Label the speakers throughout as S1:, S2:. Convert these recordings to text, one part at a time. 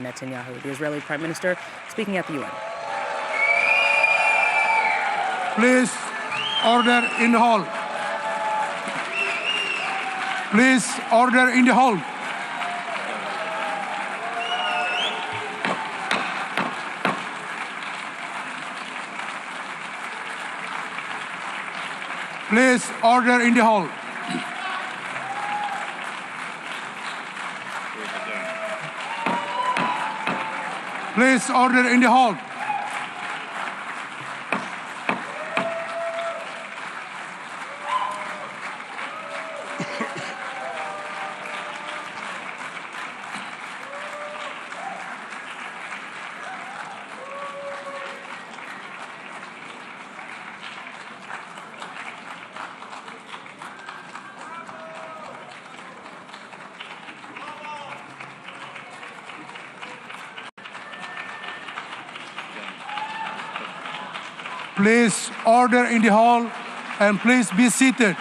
S1: Netanyahu, the Israeli Prime Minister, speaking at the UN.
S2: Please, order in the hall. Please, order in the hall. Please, order in the hall. Please, order in the hall. Please order in the hall and please be seated.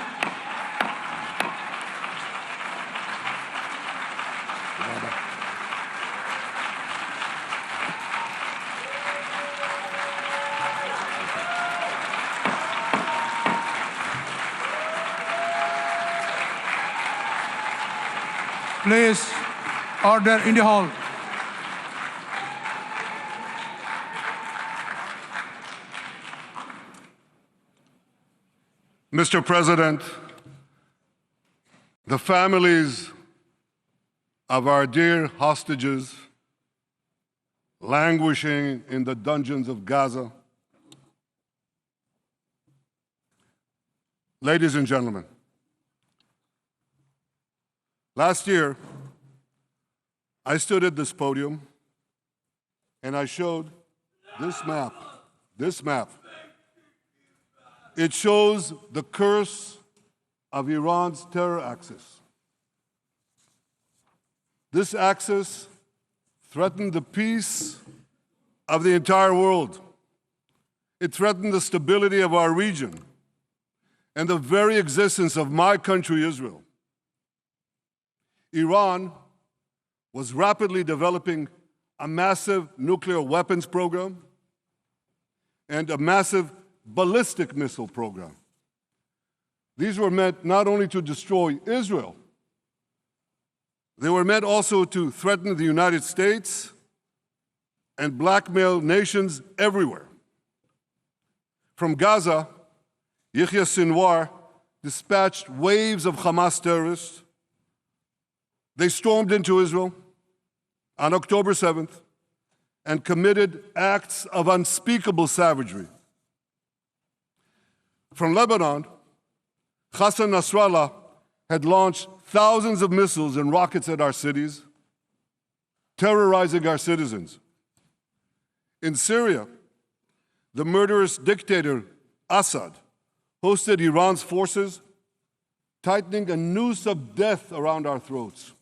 S2: Please order in the hall.
S3: Mr. President, the families of our dear hostages languishing in the dungeons of Gaza, ladies and gentlemen, last year, I stood at this podium and I showed this map. It shows the curse of Iran's terror axis. This axis threatened the peace of the entire world. It threatened the stability of our region and the very existence of my country, Israel. Iran was rapidly developing a massive nuclear weapons program and a massive ballistic missile program. These were meant not only to destroy Israel, they were meant also to threaten the United States and blackmail nations everywhere. From Gaza, Yahya Sinwar dispatched waves of Hamas terrorists. They stormed into Israel on October 7th and committed acts of unspeakable savagery. From Lebanon, Hassan Nasrallah had launched thousands of missiles and rockets at our cities, terrorizing our citizens. In Syria, the murderous dictator Assad hosted Iran's forces, tightening a noose of death around our throats.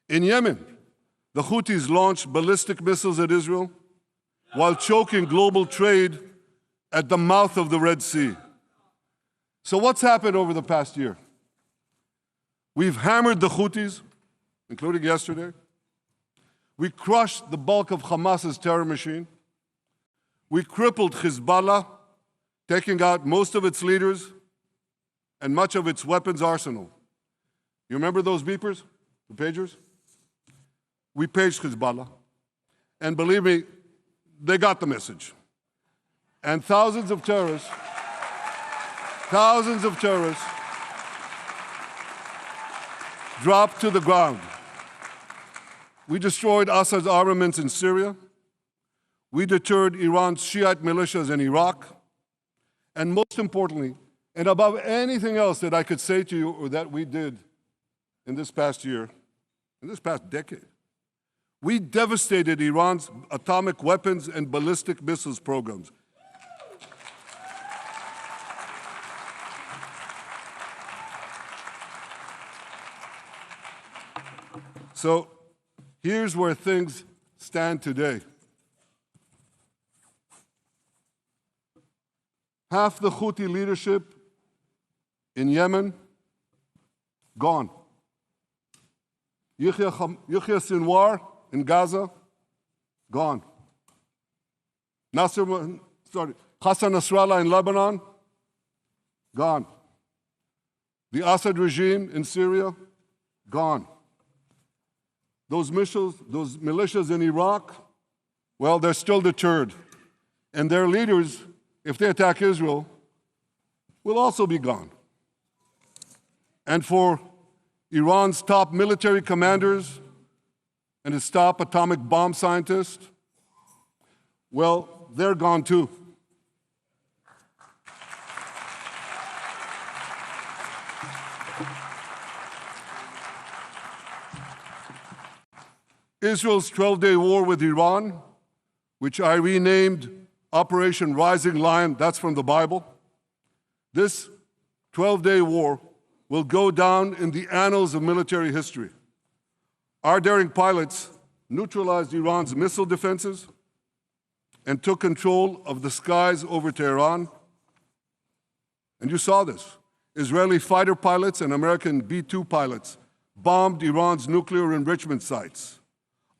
S3: In Yemen, the Houthis launched ballistic missiles at Israel while choking global trade at the mouth of the Red Sea. So what's happened over the past year? We've hammered the Houthis, including yesterday. We crushed the bulk of Hamas's terror machine. We crippled Hezbollah, taking out most of its leaders and much of its weapons arsenal. You remember those beepers, the pagers? We paged Hezbollah, and believe me, they got the message. And thousands of terrorists dropped to the ground. We destroyed Assad's armaments in Syria. We deterred Iran's Shiite militias in Iraq. And most importantly, and above anything else that I could say to you or that we did in this past year, in this past decade, we devastated Iran's atomic weapons and ballistic missiles programs. So here's where things stand today. Half the Houthi leadership in Yemen, gone. Yahya Sinwar in Gaza, gone. Hassan Nasrallah in Lebanon, gone. The Assad regime in Syria, gone. Those militias in Iraq, well, they're still deterred. And their leaders, if they attack Israel, will also be gone. And for Iran's top military commanders and its top atomic bomb scientists, well, they're gone too. Israel's 12-day war with Iran, which I renamed Operation Rising Lion, that's from the Bible. This 12-day war will go down in the annals of military history. Our daring pilots neutralized Iran's missile defenses and took control of the skies over Tehran. And you saw this. Israeli fighter pilots and American B-2 pilots bombed Iran's nuclear enrichment sites.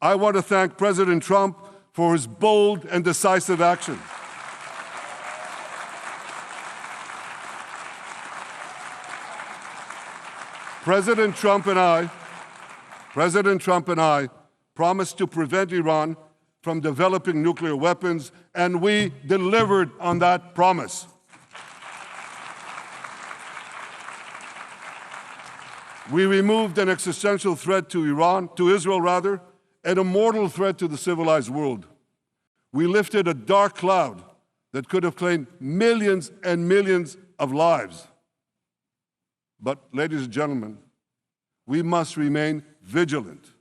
S3: I want to thank President Trump for his bold and decisive action. President Trump and I promised to prevent Iran from developing nuclear weapons, and we delivered on that promise. We removed an existential threat to Israel, and a mortal threat to the civilized world. We lifted a dark cloud that could have claimed millions and millions of lives. But, ladies and gentlemen, we must remain vigilant.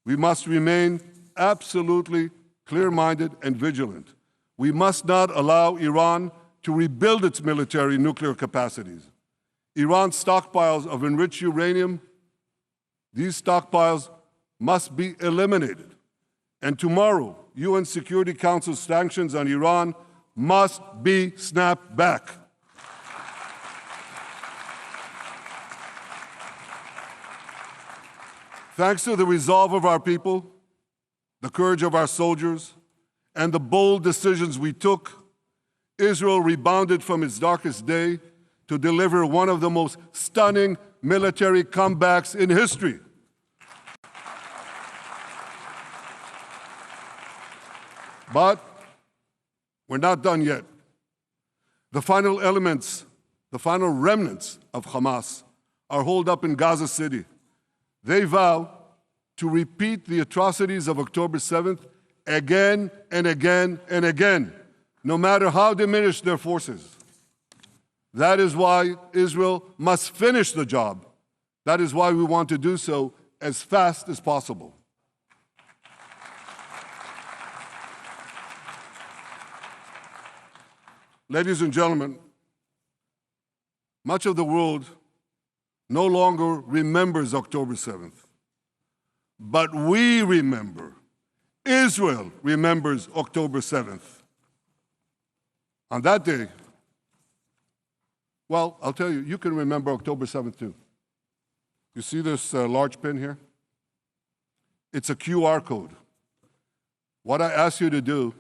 S3: We must remain absolutely clear-minded and vigilant. We must not allow Iran to rebuild its military nuclear capacities. Iran's stockpiles of enriched uranium, these stockpiles must be eliminated. And tomorrow, UN Security Council sanctions on Iran must be snapped back. Thanks to the resolve of our people, the courage of our soldiers, and the bold decisions we took, Israel rebounded from its darkest day to deliver one of the most stunning military comebacks in history. But we're not done yet. The final remnants of Hamas are holed up in Gaza City. They vow to repeat the atrocities of October 7th again and again and again, no matter how diminished their forces. That is why Israel must finish the job. That is why we want to do so as fast as possible. Ladies and gentlemen, much of the world no longer remembers October 7th. But we remember. Israel remembers October 7th. On that day, well, I'll tell you, you can remember October 7th too. You see this large pin here? It's a QR code. What I ask you to do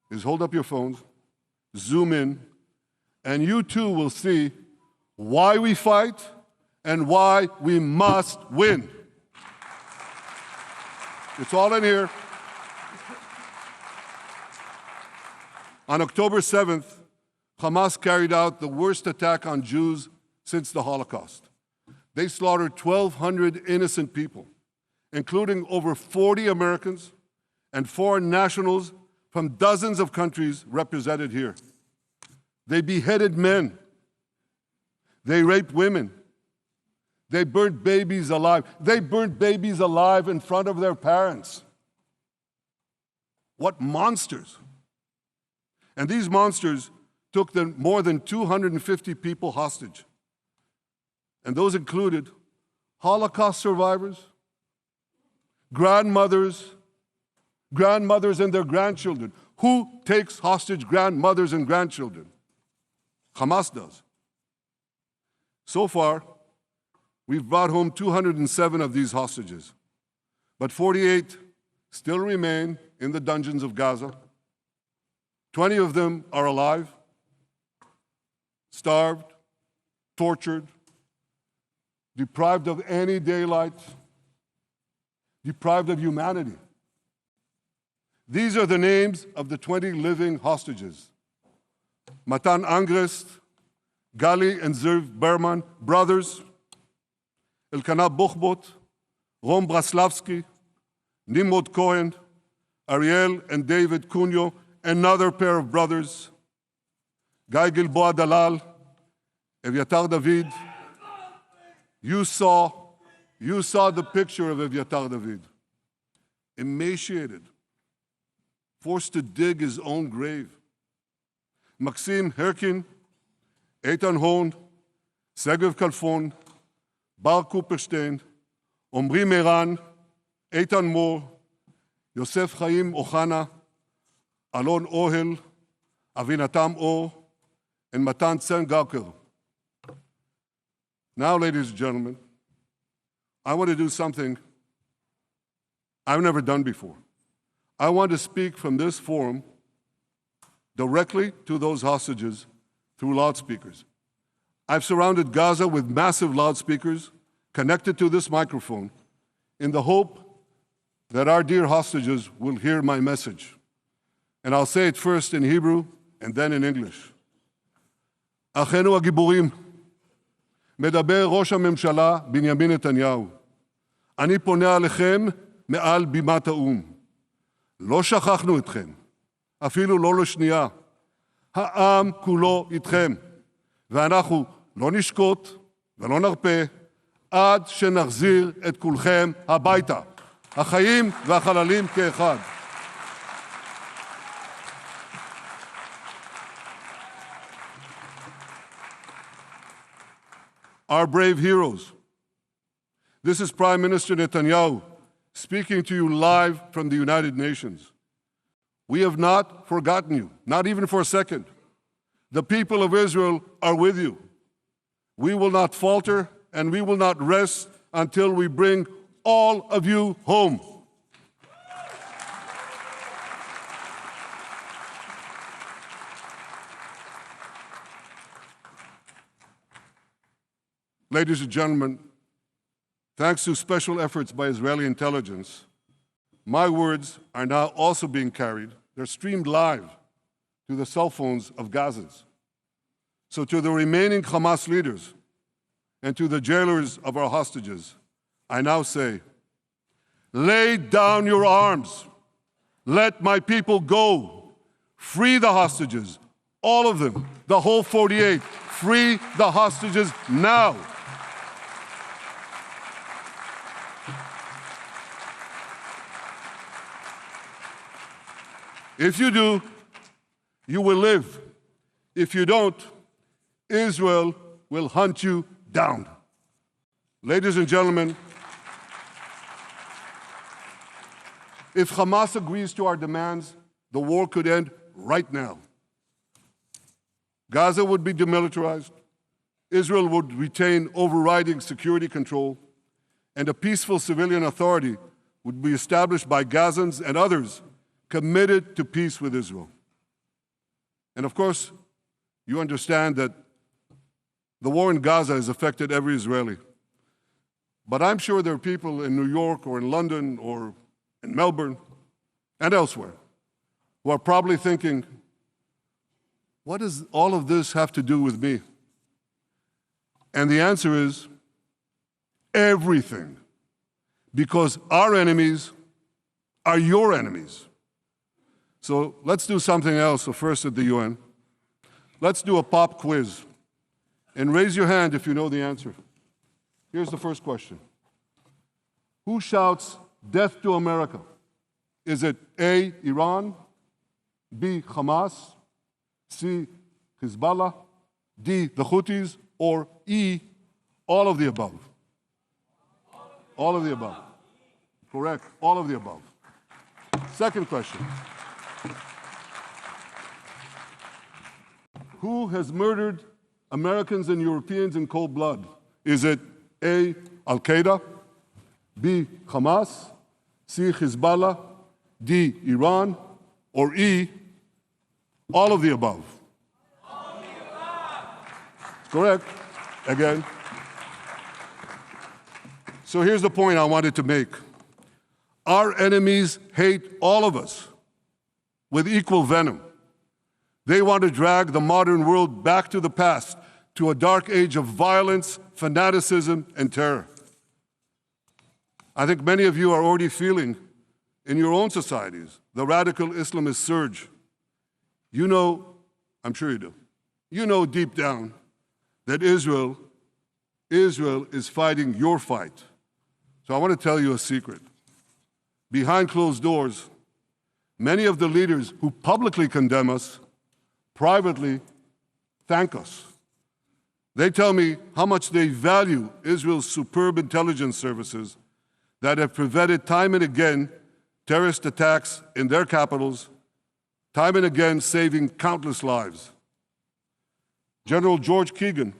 S3: is hold up your phones, zoom in, and you too will see why we fight and why we must win. It's all in here. On October 7th, Hamas carried out the worst attack on Jews since the Holocaust. They slaughtered 1,200 innocent people, including over 40 Americans and foreign nationals from dozens of countries represented here. They beheaded men. They raped women. They burnt babies alive. They burnt babies alive in front of their parents. What monsters. And these monsters took more than 250 people hostage. And those included Holocaust survivors, grandmothers and their grandchildren. Who takes hostage grandmothers and grandchildren? Hamas does. So far, we've brought home 207 of these hostages. but 48 still remain in the dungeons of Gaza. 20 of them are alive, starved, tortured, deprived of any daylight, deprived of humanity. These are the names of the 20 living hostages. Matan Angrest, Gali and Zerv Berman, brothers, Elkanah Buchbot, Rom Braslavsky, Nimrod Cohen, Ariel and David Cunyo, another pair of brothers, Guy Gilboa Dalal, Evyatar David. You saw the picture of Evyatar David, emaciated, forced to dig his own grave. Maxim Herkin, Eitan Horn, Segev Kalfon, Bar Kuperstein, Omri Meran, Eitan Mor, Yosef Chaim Ochana, Alon Ohel, Avinatam Or, and Matan Tsengarker. Now, ladies and gentlemen, I want to do something I've never done before. I want to speak from this forum directly to those hostages through loudspeakers. I've surrounded Gaza with massive loudspeakers connected to this microphone in the hope that our dear hostages will hear my message. And I'll say it first in Hebrew and then in English. אחינו הגיבורים, מדבר ראש הממשלה בנימין נתניהו. אני פונה עליכם מעל בימת האו"ם. לא שכחנו אתכם, אפילו לא לשנייה. העם כולו איתכם, ואנחנו לא נשקוט ולא נרפה עד שנחזיר את כולכם הביתה, החיים והחללים כאחד. Our brave heroes. This is Prime Minister Netanyahu speaking to you live from the United Nations. We have not forgotten you, not even for a second. The people of Israel are with you. We will not falter and we will not rest until we bring all of you home. Ladies and gentlemen, thanks to special efforts by Israeli intelligence, my words are now also being carried. They're streamed live to the cell phones of Gazans. So to the remaining Hamas leaders and to the jailers of our hostages, I now say, lay down your arms. Let my people go. Free the hostages, all of them, the whole 48. Free the hostages now. If you do, you will live. If you don't, Israel will hunt you down. Ladies and gentlemen, if Hamas agrees to our demands, the war could end right now. Gaza would be demilitarized, Israel would retain overriding security control, and a peaceful civilian authority would be established by Gazans and others committed to peace with Israel. And of course, you understand that the war in Gaza has affected every Israeli. But I'm sure there are people in New York or in London or in Melbourne and elsewhere who are probably thinking, what does all of this have to do with me? And the answer is everything. Because our enemies are your enemies. So let's do something else. So first at the UN, let's do a pop quiz. And raise your hand if you know the answer. Here's the first question. Who shouts, "Death to America"? Is it A, Iran, B, Hamas, C, Hezbollah, D, the Houthis, or E, all of the above? All of the above. Correct, all of the above. Second question. Who has murdered Americans and Europeans in cold blood? Is it A, Al-Qaeda, B, Hamas, C, Hezbollah, D, Iran, or E, all of the above? All of the above. Correct. Again. So here's the point I wanted to make. Our enemies hate all of us with equal venom. They want to drag the modern world back to the past, to a dark age of violence, fanaticism, and terror. I think many of you are already feeling in your own societies the radical Islamist surge. You know, I'm sure you do, you know deep down that Israel is fighting your fight. So I want to tell you a secret. Behind closed doors, many of the leaders who publicly condemn us privately thank us. They tell me how much they value Israel's superb intelligence services that have prevented time and again terrorist attacks in their capitals, time and again saving countless lives. General George Keegan,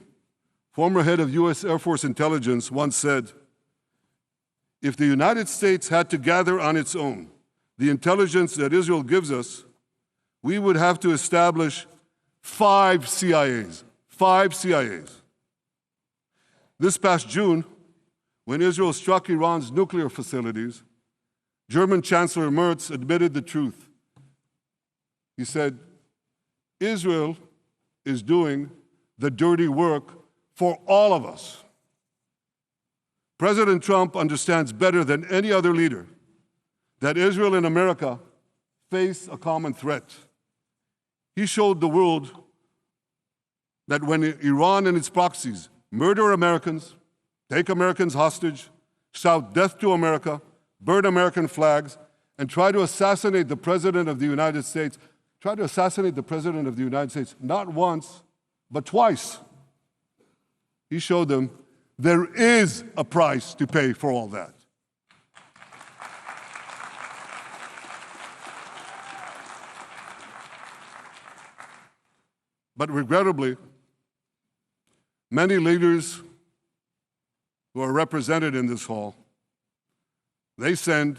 S3: former head of U.S. Air Force intelligence, once said, "If the United States had to gather on its own the intelligence that Israel gives us, we would have to establish 5 CIAs. 5 CIAs. This past June, when Israel struck Iran's nuclear facilities, German Chancellor Merz admitted the truth. He said, Israel is doing the dirty work for all of us. President Trump understands better than any other leader that Israel and America face a common threat. He showed the world that when Iran and its proxies murder Americans, take Americans hostage, shout death to America, burn American flags, and try to assassinate the President of the United States, not once, but twice. He showed them there is a price to pay for all that. But regrettably, many leaders who are represented in this hall, they send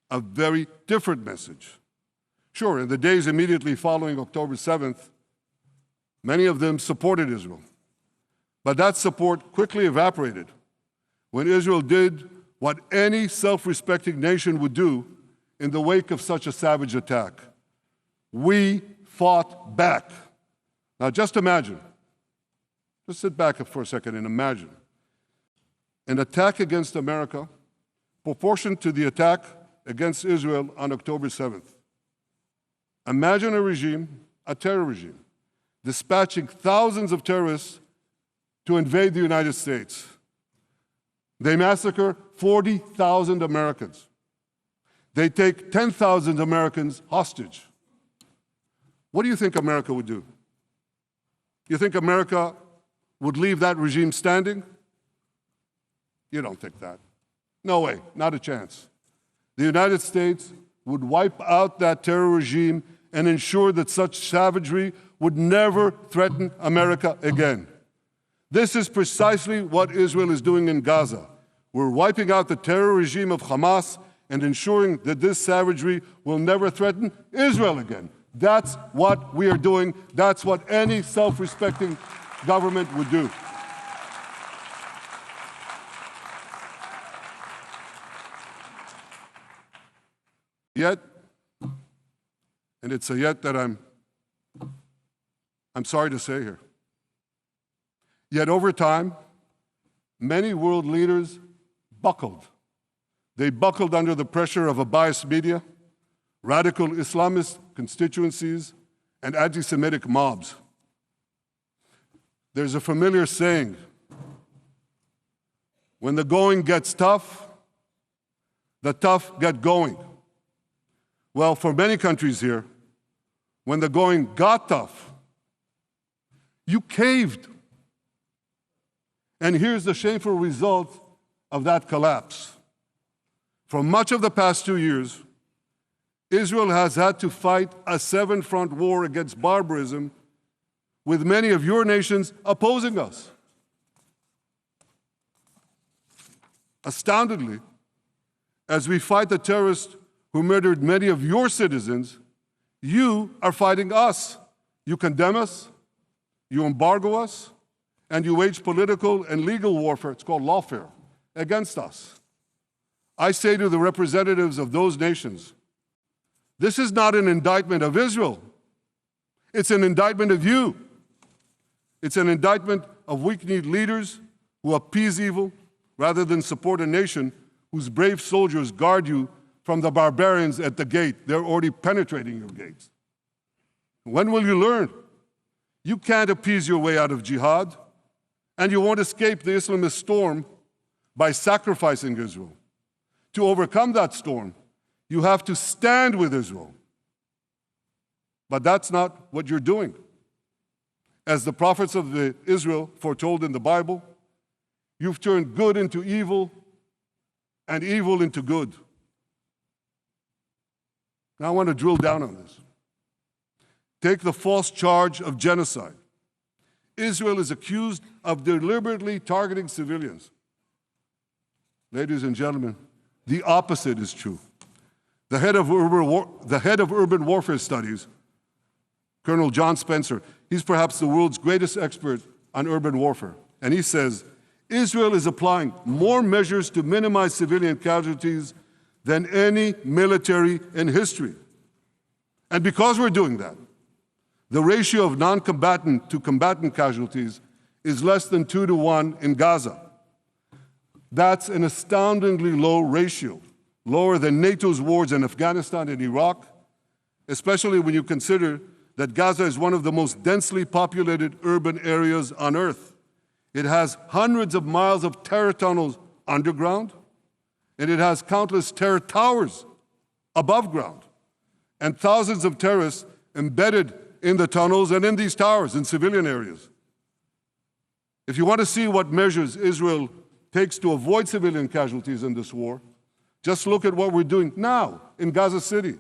S3: a very different message. Sure, in the days immediately following October 7th, many of them supported Israel. But that support quickly evaporated when Israel did what any self-respecting nation would do in the wake of such a savage attack. We fought back. Now just imagine, just sit back for a second and imagine an attack against America proportioned to the attack against Israel on October 7th. Imagine a regime, a terror regime, dispatching thousands of terrorists to invade the United States. They massacre 40,000 Americans. They take 10,000 Americans hostage. What do you think America would do? You think America would leave that regime standing? You don't think that. No way, not a chance. The United States would wipe out that terror regime and ensure that such savagery would never threaten America again. This is precisely what Israel is doing in Gaza. We're wiping out the terror regime of Hamas and ensuring that this savagery will never threaten Israel again. That's what we are doing. That's what any self-respecting government would do. Yet, and it's a yet that I'm sorry to say here, yet over time, many world leaders buckled. They buckled under the pressure of a biased media, radical Islamist constituencies, and anti-Semitic mobs. There's a familiar saying, when the going gets tough, the tough get going. Well, for many countries here, when the going got tough, you caved. And here's the shameful result of that collapse. For much of the past 2 years, Israel has had to fight a 7-front war against barbarism with many of your nations opposing us. Astoundingly, As we fight the terrorists who murdered many of your citizens, you are fighting us. You condemn us, you embargo us, and you wage political and legal warfare, it's called lawfare, against us. I say to the representatives of those nations, this is not an indictment of Israel. It's an indictment of you. It's an indictment of weak-kneed leaders who appease evil rather than support a nation whose brave soldiers guard you from the barbarians at the gate. They're already penetrating your gates. When will you learn? You can't appease your way out of jihad, and you won't escape the Islamist storm by sacrificing Israel. To overcome that storm, you have to stand with Israel. But that's not what you're doing. As the prophets of Israel foretold in the Bible, you've turned good into evil and evil into good. Now I want to drill down on this. Take the false charge of genocide. Israel is accused of deliberately targeting civilians. Ladies and gentlemen, the opposite is true. The head of urban warfare studies, Colonel John Spencer, he's perhaps the world's greatest expert on urban warfare. And he says, Israel is applying more measures to minimize civilian casualties than any military in history. And because we're doing that, the ratio of non-combatant to combatant casualties is less than 2 to 1 in Gaza. That's an astoundingly low ratio, lower than NATO's wars in Afghanistan and Iraq, especially when you consider that Gaza is one of the most densely populated urban areas on Earth. It has hundreds of miles of terror tunnels underground, and it has countless terror towers above ground, and thousands of terrorists embedded in the tunnels and in these towers in civilian areas. If you want to see what measures Israel takes to avoid civilian casualties in this war, just look at what we're doing now in Gaza City,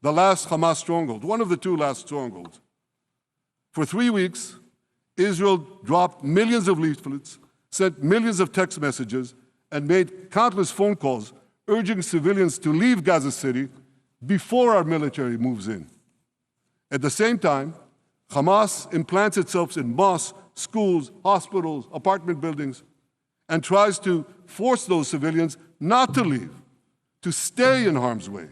S3: the last Hamas stronghold, one of the 2 last strongholds. For 3 weeks, Israel dropped millions of leaflets, sent millions of text messages, and made countless phone calls urging civilians to leave Gaza City before our military moves in. At the same time, Hamas implants itself in mosques, schools, hospitals, apartment buildings, and tries to force those civilians not to leave, to stay in harm's way.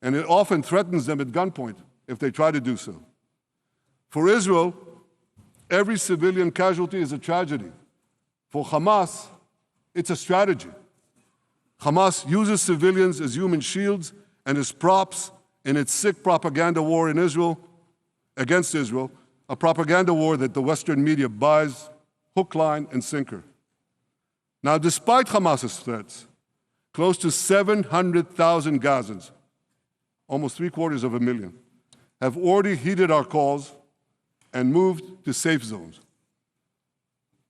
S3: And it often threatens them at gunpoint if they try to do so. For Israel, every civilian casualty is a tragedy. For Hamas, it's a strategy. Hamas uses civilians as human shields and as props in its sick propaganda war in Israel, against Israel, a propaganda war that the Western media buys hook, line, and sinker. Now, despite Hamas's threats, close to 700,000 Gazans, almost 750,000, have already heeded our calls and moved to safe zones.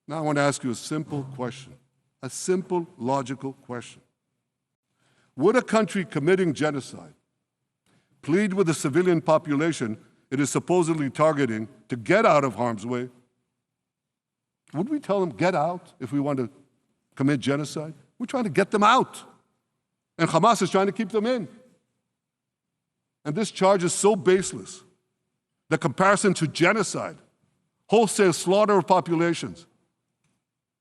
S3: Now I want to ask you a simple question, a simple, logical question. Would a country committing genocide plead with the civilian population it is supposedly targeting to get out of harm's way? Would we tell them, get out, if we want to commit genocide? We're trying to get them out. And Hamas is trying to keep them in. And this charge is so baseless. The comparison to genocide, wholesale slaughter of populations.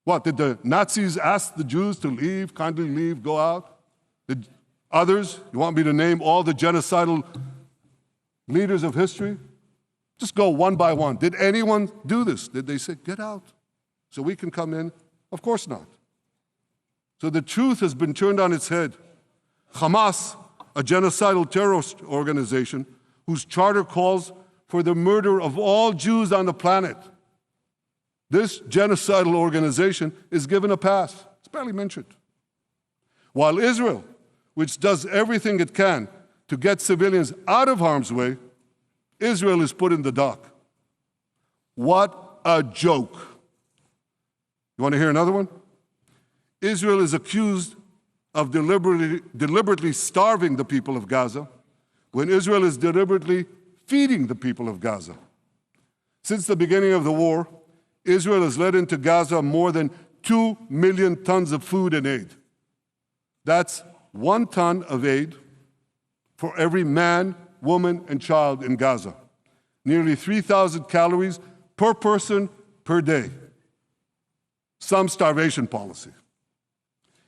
S3: What, did the Nazis ask the Jews to leave, kindly leave, go out? Did others, you want me to name all the genocidal leaders of history? Just go one by one. Did anyone do this? Did they say, get out so we can come in? Of course not. So the truth has been turned on its head. Hamas, a genocidal terrorist organization whose charter calls for the murder of all Jews on the planet. This genocidal organization is given a pass. It's barely mentioned. While Israel, which does everything it can to get civilians out of harm's way, Israel is put in the dock. What a joke. You want to hear another one? Israel is accused of deliberately starving the people of Gaza when Israel is deliberately feeding the people of Gaza. Since the beginning of the war, Israel has led into Gaza more than 2 million tons of food and aid. That's 1 ton of aid for every man, woman, and child in Gaza. Nearly 3,000 calories per person per day. Some starvation policy.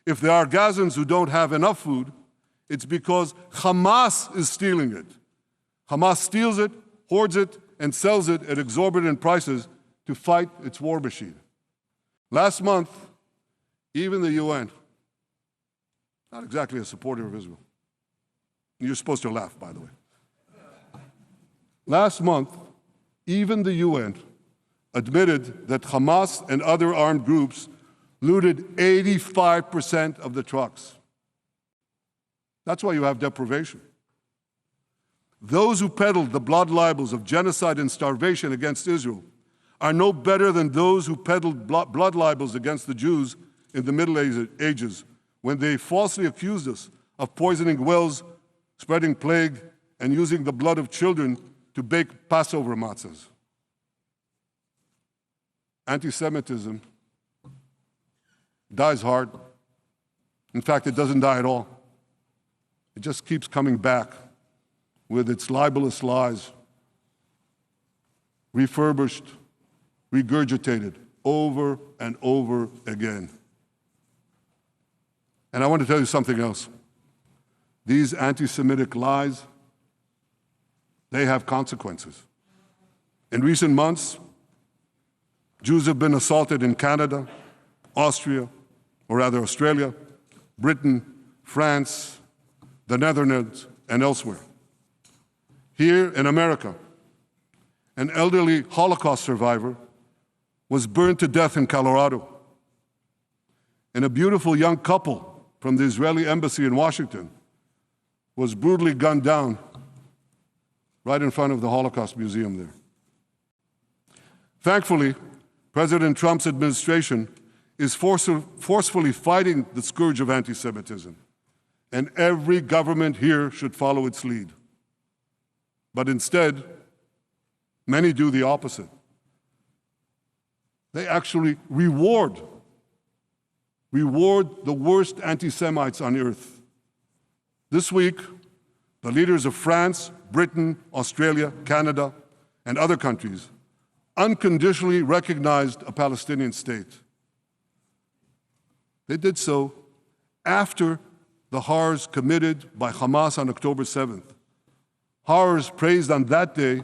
S3: If there are Gazans who don't have enough food, it's because Hamas is stealing it. Hamas steals it, hoards it, and sells it at exorbitant prices to fight its war machine. Last month, even the UN, not exactly a supporter of Israel. You're supposed to laugh, by the way. Last month, even the UN admitted that Hamas and other armed groups looted 85% of the trucks. That's why you have deprivation. Those who peddled the blood libels of genocide and starvation against Israel are no better than those who peddled blood libels against the Jews in the Middle Ages when they falsely accused us of poisoning wells, spreading plague, and using the blood of children to bake Passover matzahs. Anti-Semitism dies hard. In fact, it doesn't die at all. It just keeps coming back with its libelous lies, refurbished, regurgitated over and over again. And I want to tell you something else. These anti-Semitic lies, they have consequences. In recent months, Jews have been assaulted in Canada, Australia, Britain, France, the Netherlands, and elsewhere. Here in America, an elderly Holocaust survivor was burned to death in Colorado. And a beautiful young couple from the Israeli embassy in Washington was brutally gunned down right in front of the Holocaust Museum there. Thankfully, President Trump's administration is forcefully fighting the scourge of anti-Semitism, and every government here should follow its lead. But instead, many do the opposite. They actually reward the worst anti-Semites on earth. This week, the leaders of France, Britain, Australia, Canada, and other countries unconditionally recognized a Palestinian state. They did so after the horrors committed by Hamas on October 7th. Horrors praised on that day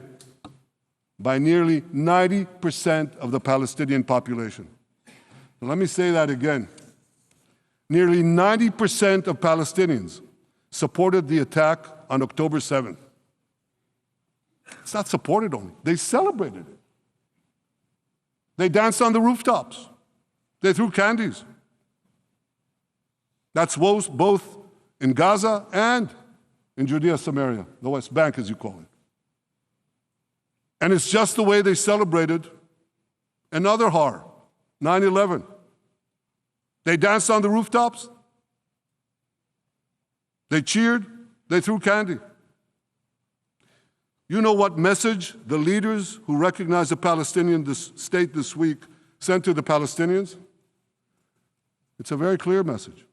S3: by nearly 90% of the Palestinian population. Now, let me say that again. Nearly 90% of Palestinians supported the attack on October 7th. It's not supported only, they celebrated it. They danced on the rooftops. They threw candies. That's both in Gaza and in Judea, Samaria, the West Bank, as you call it. And it's just the way they celebrated another horror, 9/11. They danced on the rooftops. They cheered. They threw candy. You know what message the leaders who recognize the Palestinian state this week sent to the Palestinians? It's a very clear message.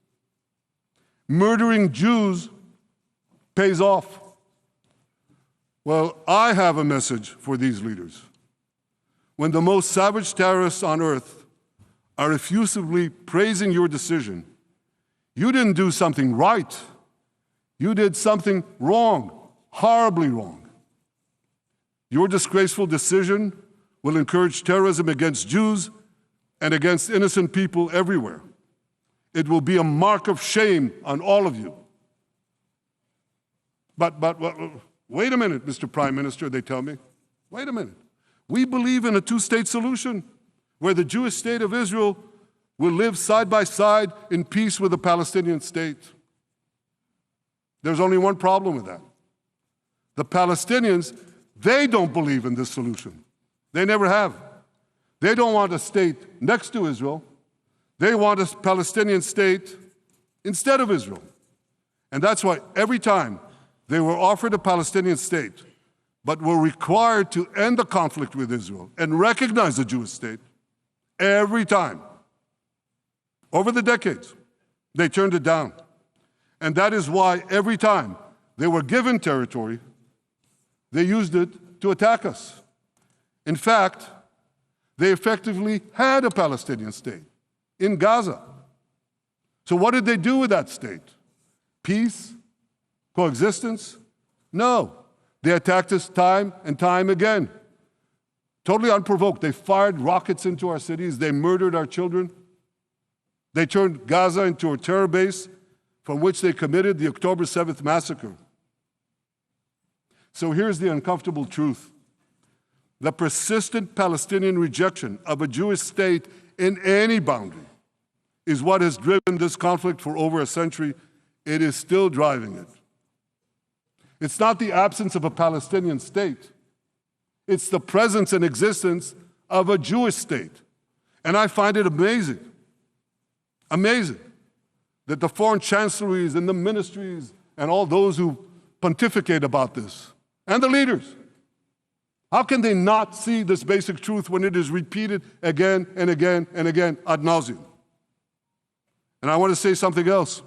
S3: Murdering Jews pays off. Well, I have a message for these leaders. When the most savage terrorists on earth are effusively praising your decision, you didn't do something right. You did something wrong, horribly wrong. Your disgraceful decision will encourage terrorism against Jews and against innocent people everywhere. It will be a mark of shame on all of you. But wait a minute, Mr. Prime Minister, they tell me. Wait a minute. We believe in a two-state solution where the Jewish state of Israel will live side by side in peace with the Palestinian state. There's only one problem with that. The Palestinians, they don't believe in this solution. They never have. They don't want a state next to Israel. They want a Palestinian state instead of Israel. And that's why every time they were offered a Palestinian state, but were required to end the conflict with Israel and recognize the Jewish state, every time, over the decades, they turned it down. And that is why every time they were given territory, they used it to attack us. In fact, they effectively had a Palestinian state in Gaza. So what did they do with that state? Peace? Coexistence? No. They attacked us time and time again. Totally unprovoked. They fired rockets into our cities. They murdered our children. They turned Gaza into a terror base from which they committed the October 7th massacre. So here's the uncomfortable truth. The persistent Palestinian rejection of a Jewish state in any boundary is what has driven this conflict for over a century. It is still driving it. It's not the absence of a Palestinian state. It's the presence and existence of a Jewish state. And I find it amazing that the foreign chancelleries and the ministries and all those who pontificate about this, and the leaders, how can they not see this basic truth when it is repeated again and again and again ad nauseum? And I want to say something else.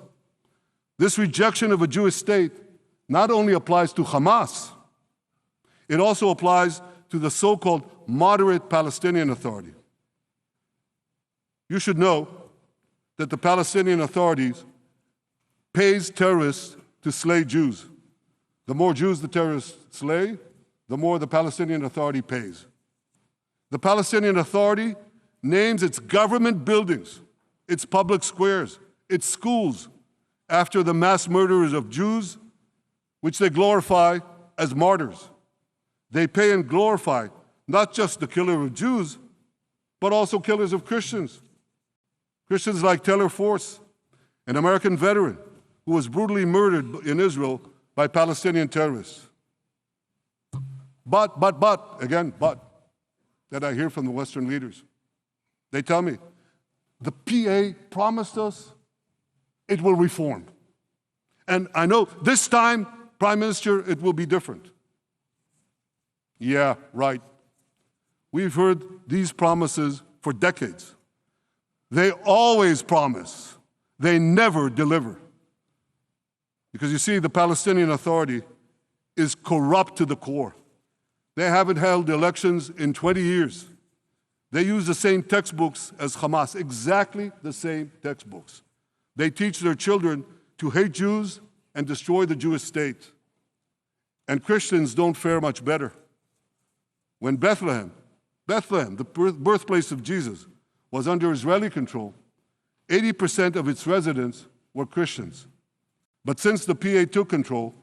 S3: This rejection of a Jewish state not only applies to Hamas, it also applies to the so-called moderate Palestinian Authority. You should know that the Palestinian authorities pays terrorists to slay Jews. The more Jews the terrorists slay, the more the Palestinian Authority pays. The Palestinian Authority names its government buildings, its public squares, its schools, after the mass murderers of Jews, which they glorify as martyrs. They pay and glorify not just the killer of Jews, but also killers of Christians. Christians like Taylor Force, an American veteran who was brutally murdered in Israel by Palestinian terrorists. But, that I hear from the Western leaders. They tell me, the PA promised us it will reform. And I know this time, Prime Minister, it will be different. Yeah, right. We've heard these promises for decades. They always promise. They never deliver. Because you see, the Palestinian Authority is corrupt to the core. They haven't held elections in 20 years. They use the same textbooks as Hamas, exactly the same textbooks. They teach their children to hate Jews and destroy the Jewish state. And Christians don't fare much better. When Bethlehem, the birthplace of Jesus, was under Israeli control, 80% of its residents were Christians. But since the PA took control,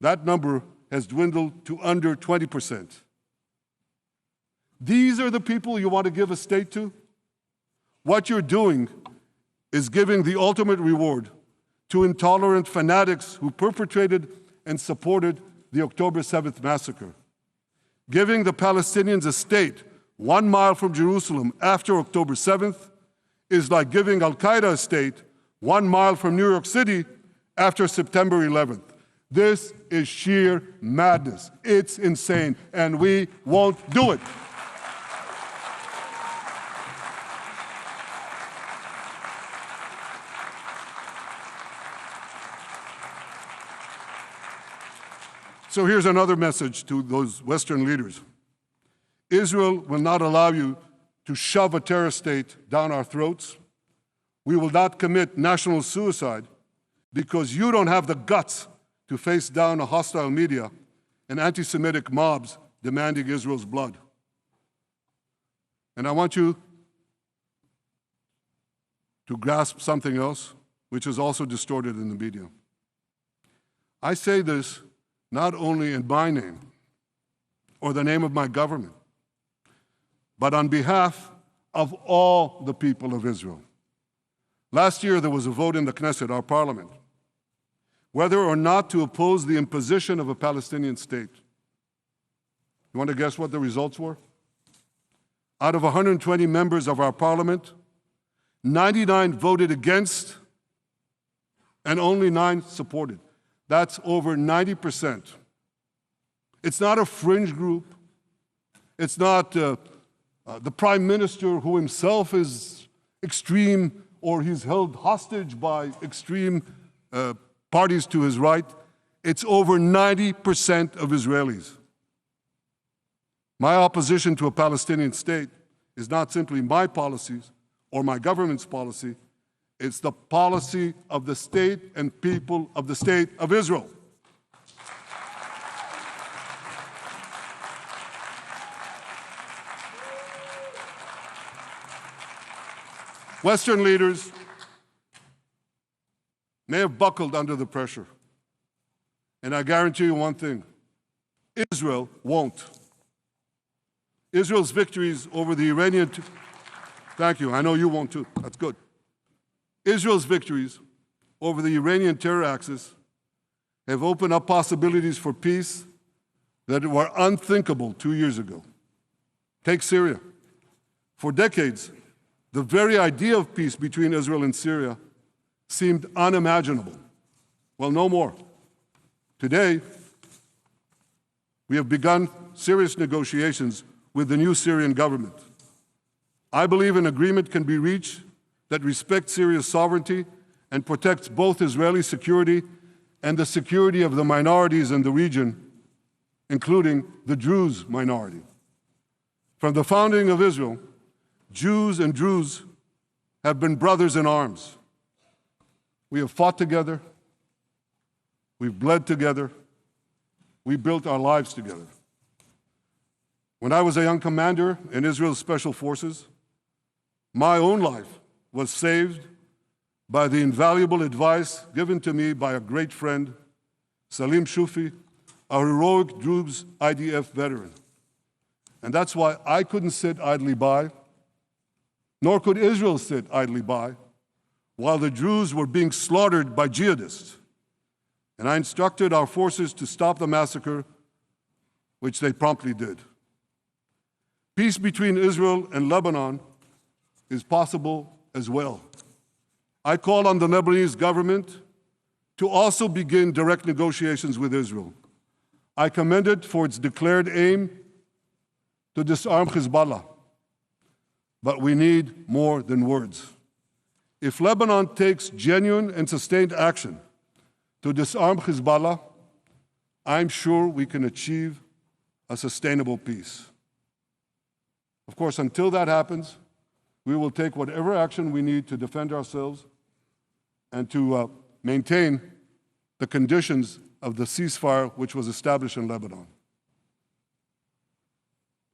S3: that number has dwindled to under 20%. These are the people you want to give a state to? What you're doing is giving the ultimate reward to intolerant fanatics who perpetrated and supported the October 7th massacre. Giving the Palestinians a state 1 mile from Jerusalem after October 7th is like giving Al-Qaeda a state 1 mile from New York City after September 11th. This is sheer madness. It's insane, and we won't do it. So here's another message to those Western leaders. Israel will not allow you to shove a terror state down our throats. We will not commit national suicide because you don't have the guts to face down a hostile media and anti-Semitic mobs demanding Israel's blood. And I want you to grasp something else, which is also distorted in the media. I say this not only in my name or the name of my government, but on behalf of all the people of Israel. Last year, there was a vote in the Knesset, our parliament, whether or not to oppose the imposition of a Palestinian state. You want to guess what the results were? Out of 120 members of our parliament, 99 voted against and only 9 supported. That's over 90%. It's not a fringe group. It's not the Prime Minister who himself is extreme or he's held hostage by extreme parties to his right, it's over 90% of Israelis. My opposition to a Palestinian state is not simply my policies or my government's policy, it's the policy of the state and people of the State of Israel. Western leaders may have buckled under the pressure. And I guarantee you one thing, Israel won't. Israel's victories over the Iranian... Thank you, I know you won't too, that's good. Israel's victories over the Iranian terror axis have opened up possibilities for peace that were unthinkable 2 years ago. Take Syria. For decades, the very idea of peace between Israel and Syria seemed unimaginable. Well, no more. Today, we have begun serious negotiations with the new Syrian government. I believe an agreement can be reached that respects Syria's sovereignty and protects both Israeli security and the security of the minorities in the region, including the Druze minority. From the founding of Israel, Jews and Druze have been brothers in arms. We have fought together, we've bled together, we built our lives together. When I was a young commander in Israel's Special Forces, my own life was saved by the invaluable advice given to me by a great friend, Salim Shufi, a heroic Druze IDF veteran. And that's why I couldn't sit idly by, nor could Israel sit idly by, while the Druze were being slaughtered by jihadists. And I instructed our forces to stop the massacre, which they promptly did. Peace between Israel and Lebanon is possible as well. I call on the Lebanese government to also begin direct negotiations with Israel. I commend it for its declared aim to disarm Hezbollah. But we need more than words. If Lebanon takes genuine and sustained action to disarm Hezbollah, I'm sure we can achieve a sustainable peace. Of course, until that happens, we will take whatever action we need to defend ourselves and to maintain the conditions of the ceasefire which was established in Lebanon.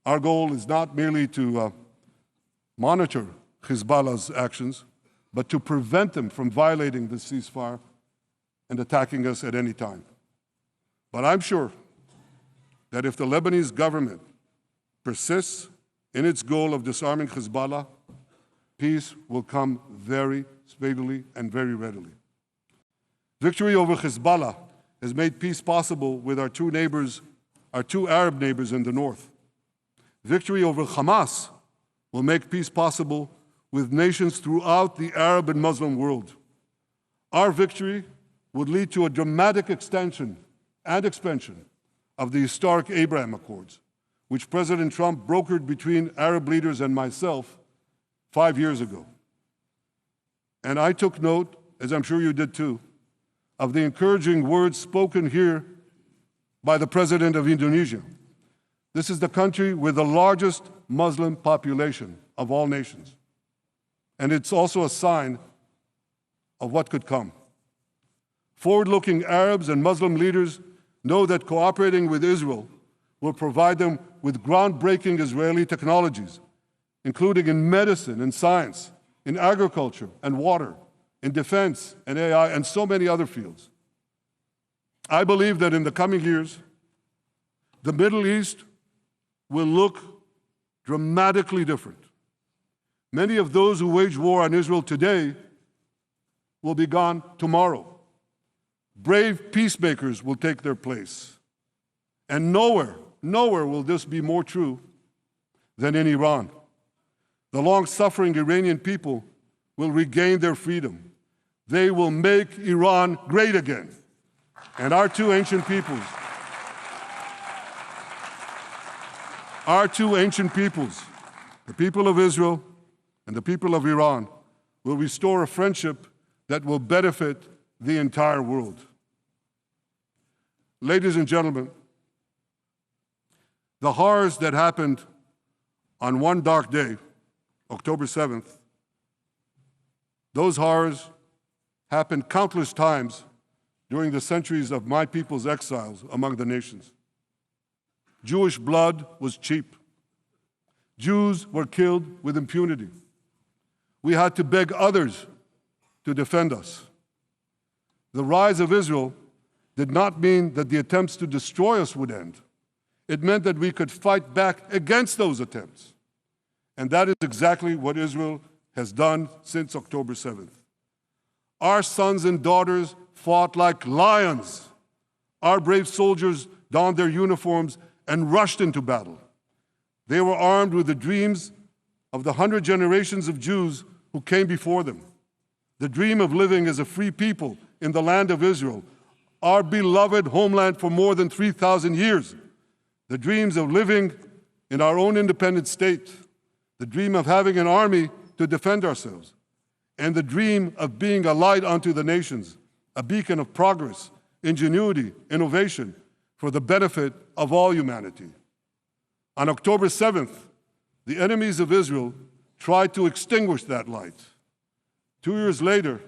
S3: Our goal is not merely to monitor Hezbollah's actions, but to prevent them from violating the ceasefire and attacking us at any time. But I'm sure that if the Lebanese government persists in its goal of disarming Hezbollah, peace will come very speedily and very readily. Victory over Hezbollah has made peace possible with our two Arab neighbors in the north. Victory over Hamas will make peace possible with nations throughout the Arab and Muslim world. Our victory would lead to a dramatic extension and expansion of the historic Abraham Accords, which President Trump brokered between Arab leaders and myself 5 years ago. And I took note, as I'm sure you did too, of the encouraging words spoken here by the President of Indonesia. This is the country with the largest Muslim population of all nations. And it's also a sign of what could come. Forward-looking Arabs and Muslim leaders know that cooperating with Israel will provide them with groundbreaking Israeli technologies, including in medicine and science, in agriculture and water, in defense and AI, and so many other fields. I believe that in the coming years, the Middle East will look dramatically different. Many of those who wage war on Israel today will be gone tomorrow. Brave peacemakers will take their place. And nowhere will this be more true than in Iran. The long-suffering Iranian people will regain their freedom. They will make Iran great again. And our two ancient peoples, the people of Israel and the people of Iran, will restore a friendship that will benefit the entire world. Ladies and gentlemen, the horrors that happened on one dark day, October 7th, those horrors happened countless times during the centuries of my people's exiles among the nations. Jewish blood was cheap. Jews were killed with impunity. We had to beg others to defend us. The rise of Israel did not mean that the attempts to destroy us would end. It meant that we could fight back against those attempts. And that is exactly what Israel has done since October 7th. Our sons and daughters fought like lions. Our brave soldiers donned their uniforms and rushed into battle. They were armed with the dreams of the 100 generations of Jews who came before them. The dream of living as a free people in the land of Israel, our beloved homeland for more than 3,000 years. The dreams of living in our own independent state. The dream of having an army to defend ourselves. And the dream of being a light unto the nations, a beacon of progress, ingenuity, innovation, for the benefit of all humanity. On October 7th, the enemies of Israel tried to extinguish that light. 2 years later,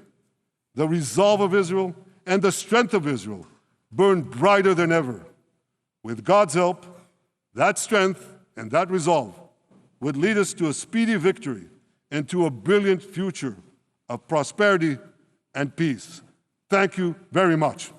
S3: the resolve of Israel and the strength of Israel burned brighter than ever. With God's help, that strength and that resolve would lead us to a speedy victory and to a brilliant future of prosperity and peace. Thank you very much.